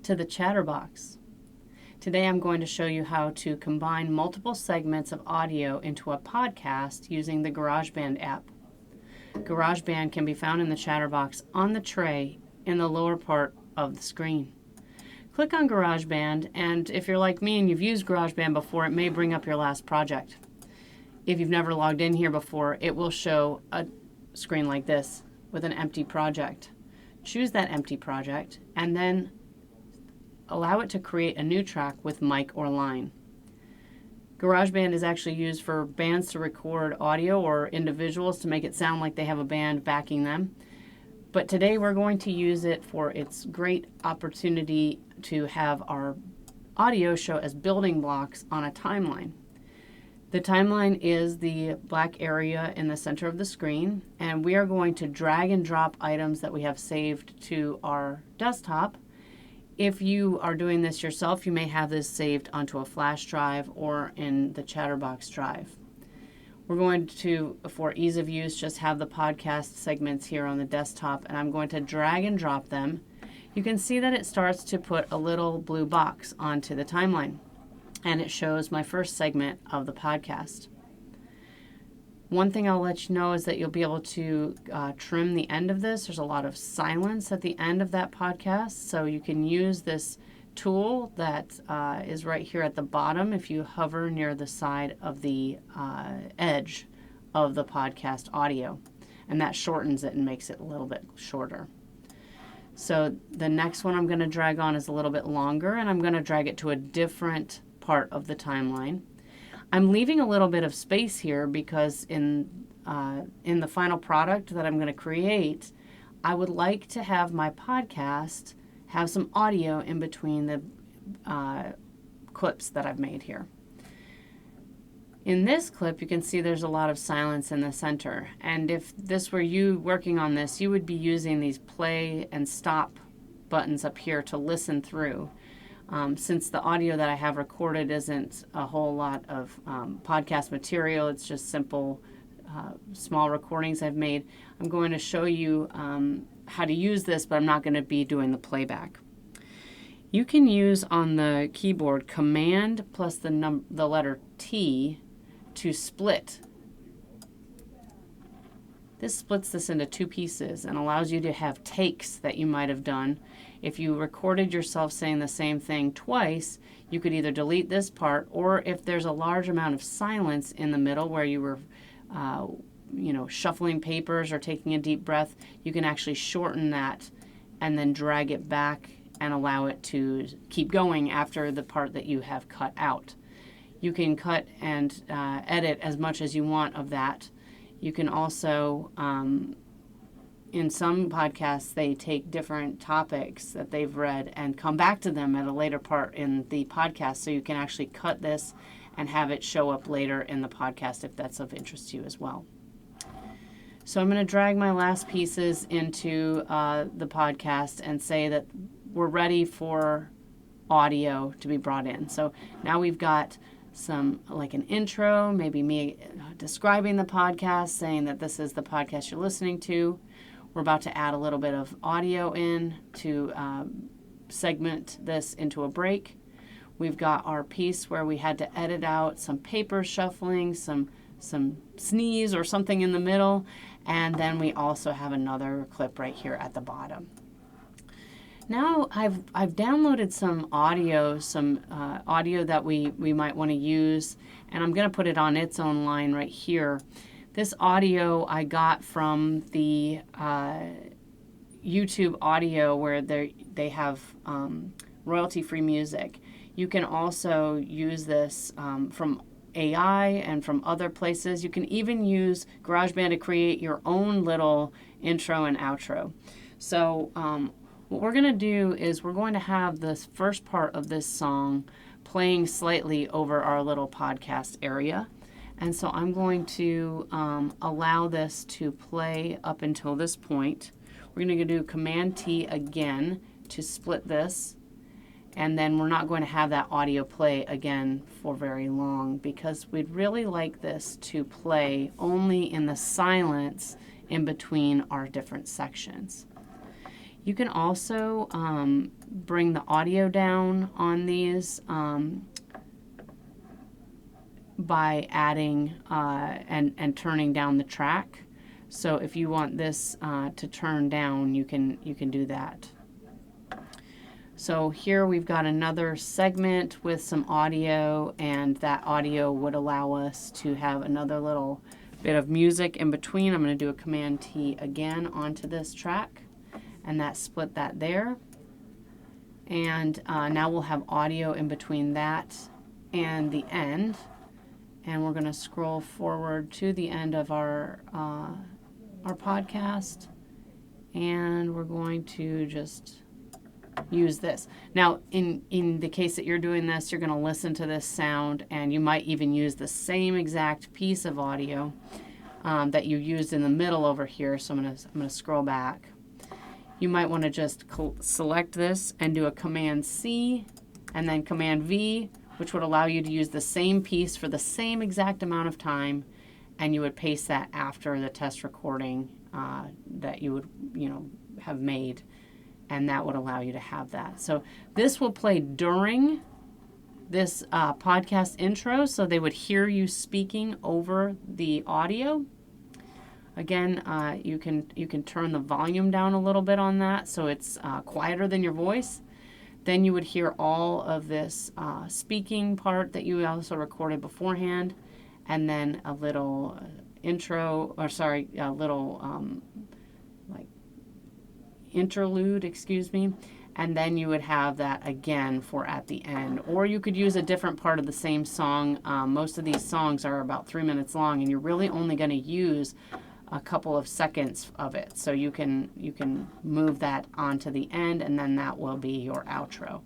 to the Chatterbox. Today I'm going to show you how to combine multiple segments of audio into a podcast using the GarageBand app. GarageBand can be found in the Chatterbox on the tray in the lower part of the screen. Click on GarageBand, and if you're like me and you've used GarageBand before, it may bring up your last project. If you've never logged in here before, it will show a screen like this with an empty project. Choose that empty project and then allow it to create a new track with mic or line. GarageBand is actually used for bands to record audio or individuals to make it sound like they have a band backing them. But today we're going to use it for its great opportunity to have our audio show as building blocks on a timeline. The timeline is the black area in the center of the screen, and we are going to drag and drop items that we have saved to our desktop. If you are doing this yourself, you may have this saved onto a flash drive or in the Chatterbox drive. We're going to, for ease of use, just have the podcast segments here on the desktop, and I'm going to drag and drop them. You can see that it starts to put a little blue box onto the timeline, and it shows my first segment of the podcast. One thing I'll let you know is that you'll be able to trim the end of this. There's a lot of silence at the end of that podcast, so you can use this tool that is right here at the bottom if you hover near the side of the edge of the podcast audio, and that shortens it and makes it a little bit shorter. So the next one I'm going to drag on is a little bit longer, and I'm going to drag it to a different part of the timeline. I'm leaving a little bit of space here because in the final product that I'm going to create, I would like to have my podcast have some audio in between the clips that I've made here. In this clip, you can see there's a lot of silence in the center. And if this were you working on this, you would be using these play and stop buttons up here to listen through. Since the audio that I have recorded isn't a whole lot of podcast material, it's just simple, small recordings I've made, I'm going to show you how to use this, but I'm not going to be doing the playback. You can use on the keyboard Command plus the letter T to split. This splits this into two pieces and allows you to have takes that you might have done. If you recorded yourself saying the same thing twice, you could either delete this part, or if there's a large amount of silence in the middle where you were shuffling papers or taking a deep breath, you can actually shorten that and then drag it back and allow it to keep going after the part that you have cut out. You can cut and edit as much as you want of that. You can also, in some podcasts, they take different topics that they've read and come back to them at a later part in the podcast, so you can actually cut this and have it show up later in the podcast if that's of interest to you as well. So I'm going to drag my last pieces into the podcast and say that we're ready for audio to be brought in. So now we've got some, like an intro, maybe me describing the podcast, saying that this is the podcast you're listening to. We're about to add a little bit of audio in to segment this into a break. We've got our piece where we had to edit out some paper shuffling, some sneeze or something in the middle, and then we also have another clip right here at the bottom. Now I've downloaded some audio that we might want to use, and I'm going to put it on its own line right here. This audio I got from the YouTube audio where they have royalty-free music. You can also use this from AI and from other places. You can even use GarageBand to create your own little intro and outro. So what we're going to do is we're going to have this first part of this song playing slightly over our little podcast area. And so I'm going to allow this to play up until this point. We're going to do Command T again to split this. And then we're not going to have that audio play again for very long because we'd really like this to play only in the silence in between our different sections. You can also bring the audio down on these by adding and turning down the track. So if you want this to turn down, you can do that. So here we've got another segment with some audio, and that audio would allow us to have another little bit of music in between. I'm going to do a Command T again onto this track, and that split that there. And now we'll have audio in between that and the end. And we're going to scroll forward to the end of our podcast, and we're going to just use this. Now, in the case that you're doing this, you're going to listen to this sound, and you might even use the same exact piece of audio that you used in the middle over here. So I'm going to scroll back. You might want to just select this and do a Command C and then Command V, which would allow you to use the same piece for the same exact amount of time, and you would paste that after the test recording that you would have made, and that would allow you to have that. So this will play during this podcast intro, so they would hear you speaking over the audio. Again, you can turn the volume down a little bit on that so it's quieter than your voice. Then you would hear all of this speaking part that you also recorded beforehand, and then a little interlude, and then you would have that again for at the end. Or you could use a different part of the same song. Most of these songs are about 3 minutes long, and you're really only going to use a couple of seconds of it. So you can move that onto the end, and then that will be your outro.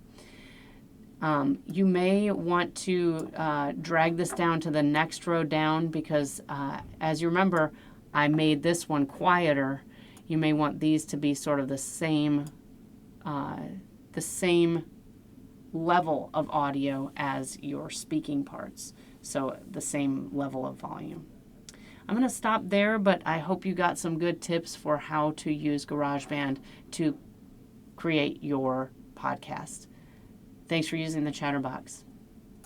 You may want to drag this down to the next row down because, as you remember, I made this one quieter. You may want these to be sort of the same level of audio as your speaking parts, so the same level of volume. I'm going to stop there, but I hope you got some good tips for how to use GarageBand to create your podcast. Thanks for using the Chatterbox.